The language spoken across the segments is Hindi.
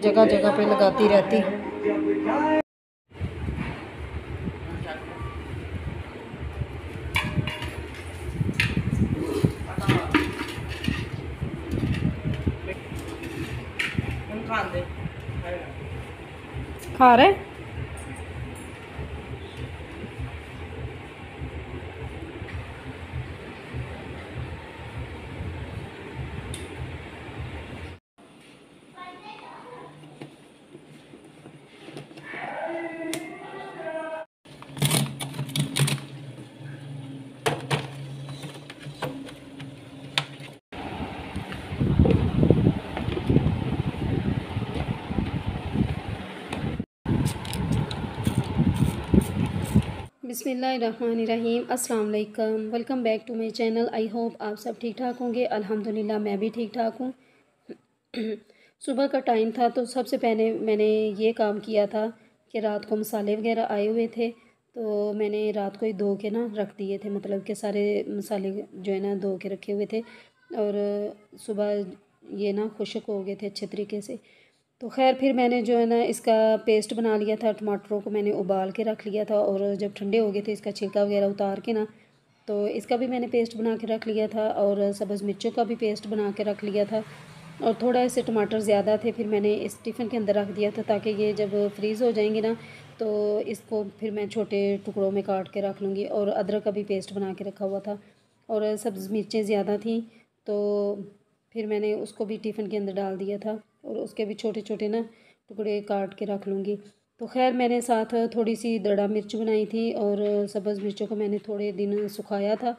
जगह जगह पे लगाती रहती। खा रहे बिस्मिल्लाहिर्रहमानिर्रहीम। अस्सलाम वालेकुम। Welcome back to my channel. I hope आप सब ठीक ठाक होंगे। अल्हम्दुलिल्लाह मैं भी ठीक ठाक हूँ। सुबह का टाइम था तो सबसे पहले मैंने ये काम किया था कि रात को मसाले वगैरह आए हुए थे तो मैंने रात को ही धो के ना रख दिए थे, मतलब कि सारे मसाले जो है ना धो के रखे हुए थे और सुबह ये ना खुश्क हो गए थे अच्छे तरीके से। तो खैर फिर मैंने जो है ना इसका पेस्ट बना लिया था। टमाटरों को मैंने उबाल के रख लिया था और जब ठंडे हो गए थे इसका छिलका वगैरह उतार के ना, तो इसका भी मैंने पेस्ट बना के रख लिया था और सब्ज़ मिर्चों का भी पेस्ट बना के रख लिया था। और थोड़ा ऐसे टमाटर ज़्यादा थे, फिर मैंने इस टिफ़िन के अंदर रख दिया था ताकि ये जब फ्रीज़ हो जाएंगे ना तो इसको फिर मैं छोटे टुकड़ों में काट के रख लूँगी। और अदरक का भी पेस्ट बना के रखा हुआ था और सब्ज़ मिर्चें ज़्यादा थी तो फिर मैंने उसको भी टिफ़िन के अंदर डाल दिया था और उसके भी छोटे छोटे ना टुकड़े काट के रख लूँगी। तो खैर मैंने साथ थोड़ी सी दड़ा मिर्च बनाई थी और सब्ज़ मिर्चों को मैंने थोड़े दिन सुखाया था।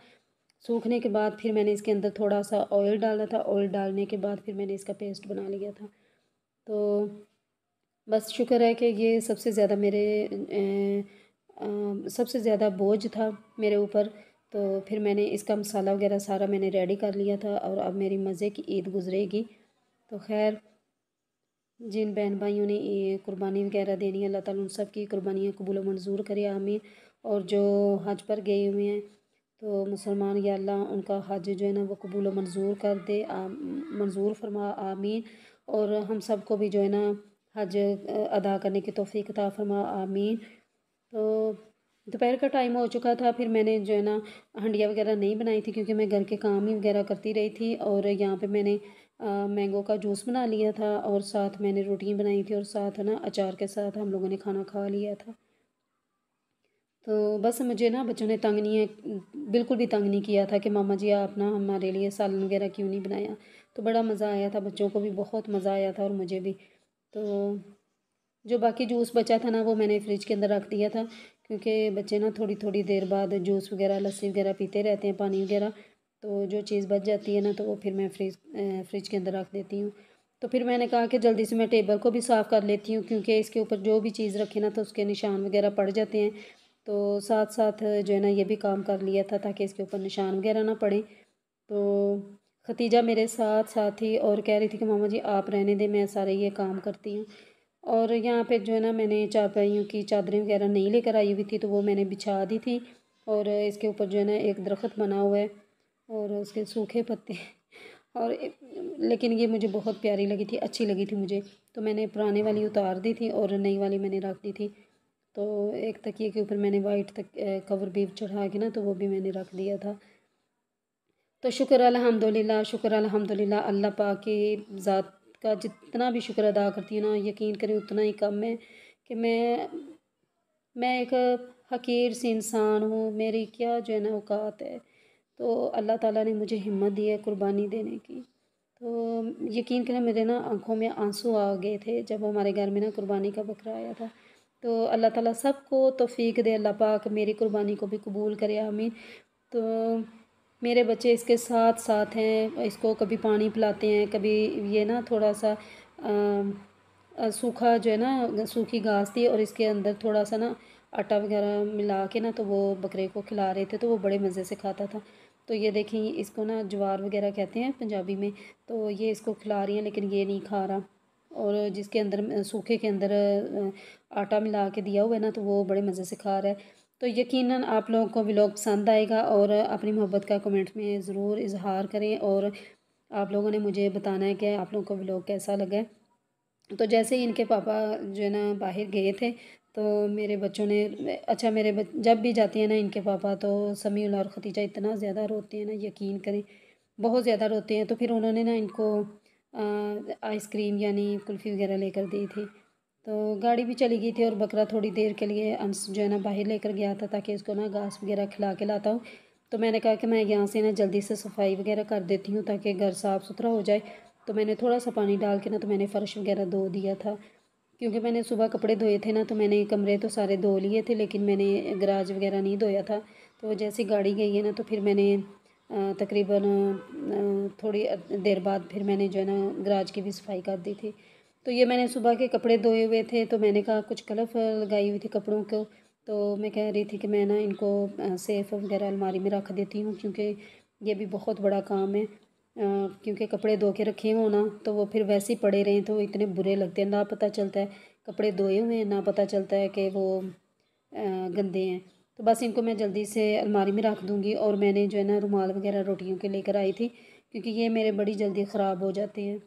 सूखने के बाद फिर मैंने इसके अंदर थोड़ा सा ऑयल डाला था। ऑयल डालने के बाद फिर मैंने इसका पेस्ट बना लिया था। तो बस शुक्र है कि ये सबसे ज़्यादा सबसे ज़्यादा बोझ था मेरे ऊपर। तो फिर मैंने इसका मसाला वगैरह सारा मैंने रेडी कर लिया था और अब मेरी मज़े की ईद गुजरेगी। तो खैर जिन बहन भाइयों ने ये कुर्बानी वगैरह देनी है, अल्लाह ताला उन सब की कुर्बानियाँ कबूल मंजूर करे, आमीन। और जो हज पर गए हुए हैं तो मुसलमान, या अल्लाह उनका हज जो है ना वो कबूल मंजूर कर दे, मंजूर फरमा, आमीन। और हम सब को भी जो है ना हज अदा करने की तौफीक अता फरमा, आमीन। तो दोपहर का टाइम हो चुका था, फिर मैंने जो है ना हंडिया वगैरह नहीं बनाई थी क्योंकि मैं घर के काम ही वगैरह करती रही थी। और यहाँ पे मैंने मैंगो का जूस बना लिया था और साथ मैंने रोटियां बनाई थी और साथ ना अचार के साथ हम लोगों ने खाना खा लिया था। तो बस मुझे ना बच्चों ने तंग नहीं है, बिल्कुल भी तंग नहीं किया था कि मामा जी आप ना हमारे लिए सालन वगैरह क्यों नहीं बनाया। तो बड़ा मज़ा आया था, बच्चों को भी बहुत मज़ा आया था और मुझे भी। तो जो बाकी जूस बचा था ना वो मैंने फ्रिज के अंदर रख दिया था क्योंकि बच्चे ना थोड़ी थोड़ी देर बाद जूस वगैरह लस्सी वगैरह पीते रहते हैं, पानी वगैरह। तो जो चीज़ बच जाती है ना तो वो फिर मैं फ्रिज के अंदर रख देती हूँ। तो फिर मैंने कहा कि जल्दी से मैं टेबल को भी साफ़ कर लेती हूँ क्योंकि इसके ऊपर जो भी चीज़ रखे ना तो उसके निशान वगैरह पड़ जाते हैं। तो साथ साथ जो है ना ये भी काम कर लिया था ताकि इसके ऊपर निशान वगैरह ना पड़े। तो खतीजा मेरे साथ साथ थी और कह रही थी कि मामा जी आप रहने दें, मैं सारे ये काम करती हूँ। और यहाँ पे जो है ना मैंने चारपाइयों की चादरें वगैरह नहीं लेकर आई हुई थी तो वो मैंने बिछा दी थी। और इसके ऊपर जो है ना एक दरख्त बना हुआ है और उसके सूखे पत्ते और लेकिन ये मुझे बहुत प्यारी लगी थी, अच्छी लगी थी मुझे। तो मैंने पुराने वाली उतार दी थी और नई वाली मैंने रख दी थी। तो एक तकिए के ऊपर मैंने वाइट कवर भी चढ़ा के ना तो वो भी मैंने रख दिया था। तो शुक्र अल्हम्दुलिल्लाह, शुक्र अल्हम्दुलिल्लाह, अल्लाह पाक की ज़ात का जितना भी शुक्र अदा करती हूँ ना यकीन करें उतना ही कम है कि मैं एक हकीर सी इंसान हूँ, मेरी क्या जो है ना औकात है। तो अल्लाह ताला ने मुझे हिम्मत दी है कुर्बानी देने की। तो यकीन करें मेरे ना आँखों में आंसू आ गए थे जब हमारे घर में ना कुर्बानी का बकरा आया था। तो अल्लाह ताला सबको तौफीक दे, अल्लाह पाक मेरी कुर्बानी को भी कबूल करे, आमीन। तो मेरे बच्चे इसके साथ साथ हैं, इसको कभी पानी पिलाते हैं, कभी ये ना थोड़ा सा सूखा जो है ना सूखी घास थी और इसके अंदर थोड़ा सा ना आटा वगैरह मिला के ना तो वो बकरे को खिला रहे थे तो वो बड़े मज़े से खाता था। तो ये देखें इसको ना ज्वार वगैरह कहते हैं पंजाबी में, तो ये इसको खिला रही हैं लेकिन ये नहीं खा रहा। और जिसके अंदर सूखे के अंदर आटा मिला के दिया हुआ है ना तो वो बड़े मज़े से खा रहा है। तो यकीनन आप लोगों को व्लॉग पसंद आएगा और अपनी मोहब्बत का कमेंट में ज़रूर इजहार करें और आप लोगों ने मुझे बताना है कि आप लोगों को व्लॉग कैसा लगा है। तो जैसे ही इनके पापा जो है ना बाहर गए थे, तो मेरे बच्चों ने अच्छा जब भी जाती है ना इनके पापा, तो समीउल और खतीजा इतना ज़्यादा रोते हैं ना, यकीन करें बहुत ज़्यादा रोते हैं। तो फिर उन्होंने ना इनको आइसक्रीम यानी कुल्फ़ी वगैरह लेकर दी थी। तो गाड़ी भी चली गई थी और बकरा थोड़ी देर के लिए अंस जो है ना बाहर लेकर गया था ताकि इसको ना घास वगैरह खिला के लाता हूँ। तो मैंने कहा कि मैं यहाँ से ना जल्दी से सफाई वगैरह कर देती हूँ ताकि घर साफ़ सुथरा हो जाए। तो मैंने थोड़ा सा पानी डाल के ना तो मैंने फ़र्श वगैरह धो दिया था, क्योंकि मैंने सुबह कपड़े धोए थे ना, तो मैंने कमरे तो सारे धो लिए थे लेकिन मैंने गराज वगैरह नहीं धोया था। तो जैसे गाड़ी गई है ना तो फिर मैंने तकरीबन थोड़ी देर बाद फिर मैंने जो है ना गराज की भी सफाई कर दी थी। तो ये मैंने सुबह के कपड़े धोए हुए थे, तो मैंने कहा कुछ कलफ लगाई हुई थी कपड़ों को, तो मैं कह रही थी कि मैं ना इनको सेफ वगैरह अलमारी में रख देती हूँ, क्योंकि ये भी बहुत बड़ा काम है। क्योंकि कपड़े धो के रखे हों ना तो वो फिर वैसे ही पड़े रहें तो इतने बुरे लगते हैं, ना पता चलता है कपड़े धोए हुए हैं, ना पता चलता है कि वो गंदे हैं। तो बस इनको मैं जल्दी से अलमारी में रख दूँगी। और मैंने जो है ना रुमाल वगैरह रोटियों के लेकर आई थी, क्योंकि ये मेरे बड़ी जल्दी ख़राब हो जाते हैं।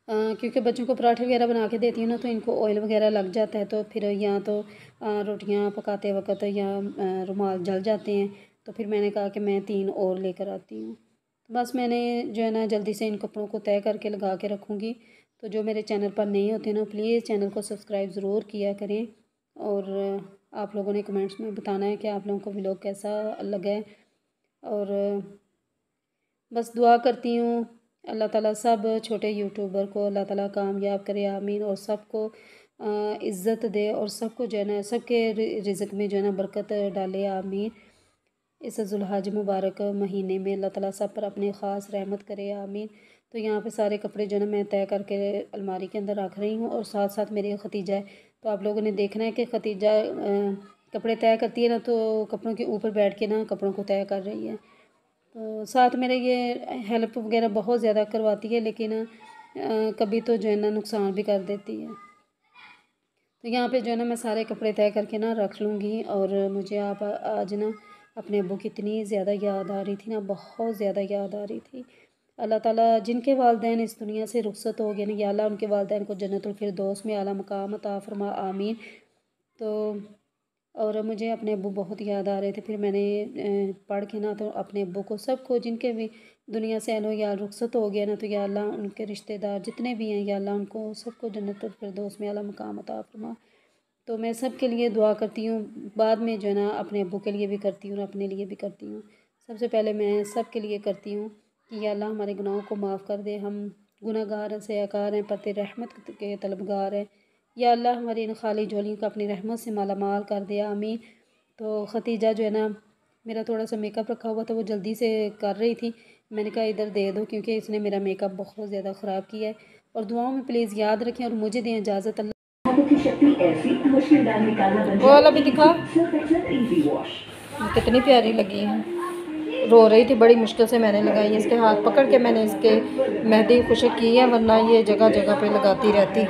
क्योंकि बच्चों को पराठे वगैरह बना के देती हूँ ना तो इनको ऑयल वगैरह लग जाता है, तो फिर या तो रोटियाँ पकाते वक्त या रुमाल जल जाते हैं। तो फिर मैंने कहा कि मैं 3 और लेकर आती हूँ। तो बस मैंने जो है ना जल्दी से इन कपड़ों को तय करके लगा के रखूँगी। तो जो मेरे चैनल पर नए होते हैं ना प्लीज़ चैनल को सब्सक्राइब ज़रूर किया करें। और आप लोगों ने कमेंट्स में बताना है कि आप लोगों को व्लॉग कैसा लगा है। और बस दुआ करती हूँ अल्लाह ताला सब छोटे यूट्यूबर को अल्लाह ताला कामयाब करे, आमीन। और सबको इज़्ज़त दे और सबको जो है ना सबके रिज़्क़ में जो है ना बरकत डाले, आमीन। इस ज़ुल्हज मुबारक महीने में अल्लाह ताला सब पर अपने ख़ास रहमत करे, आमीन। तो यहाँ पे सारे कपड़े जो है ना मैं तय करके अलमारी के अंदर रख रही हूँ। और साथ साथ मेरी खतीजा है, तो आप लोगों ने देखना है कि खतीजा कपड़े तय करती है ना तो कपड़ों के ऊपर बैठ के ना कपड़ों को तय कर रही है। तो साथ मेरे ये हेल्प वगैरह बहुत ज़्यादा करवाती है, लेकिन कभी तो जो है ना नुकसान भी कर देती है। तो यहाँ पे जो है ना मैं सारे कपड़े तय करके ना रख लूँगी। और मुझे आप आज ना अपने अब्बू की इतनी ज़्यादा याद आ रही थी ना, बहुत ज़्यादा याद आ रही थी। अल्लाह ताला जिनके वालिदैन इस दुनिया से रुखसत हो गए ना, या अल्लाह उनके वालिदैन को जन्नतुल फिरदौस में आला मकाम अता फरमा, आमीन। तो और मुझे अपने अब्बू बहुत याद आ रहे थे। फिर मैंने पढ़ के ना तो अपने अब्बू को सबको जिनके भी दुनिया से अलो या रुखसत हो गया ना, तो या अल्लाह उनके रिश्तेदार जितने भी हैं या अल्लाह उनको सबको जन्नतुल फिरदौस में आला मकाम अता फरमा। तो मैं सब के लिए दुआ करती हूँ, बाद में जो है ना अपने अब्बू के लिए भी करती हूँ, अपने लिए भी करती हूँ। सबसे पहले मैं सब के लिए करती हूँ कि या अल्लाह हमारे गुनाहों को माफ़ कर दे, हम गुनहगार हैं, सयाकार हैं, पर तेरी रहमत के तलबगार हैं। या अल्लाह हमारी इन खाली झोलियों को अपनी रहमत से माला माल कर दे, आमीन। तो खतीजा जो है ना मेरा थोड़ा सा मेकअप रखा हुआ था, वो जल्दी से कर रही थी, मैंने कहा इधर दे दो, क्योंकि इसने मेरा मेकअप बहुत ज़्यादा ख़राब किया है। और दुआओं में प्लीज़ याद रखें और मुझे दें इजाज़त। अल्लाह की शक्ति ऐसी मछलीदार निकालना बन जाए। वाला भी दिखा, कितनी प्यारी लगी है। रो रही थी, बड़ी मुश्किल से मैंने लगाई, इसके हाथ पकड़ के मैंने इसके मेहंदी खुशक की है, वरना ये जगह जगह पे लगाती रहती।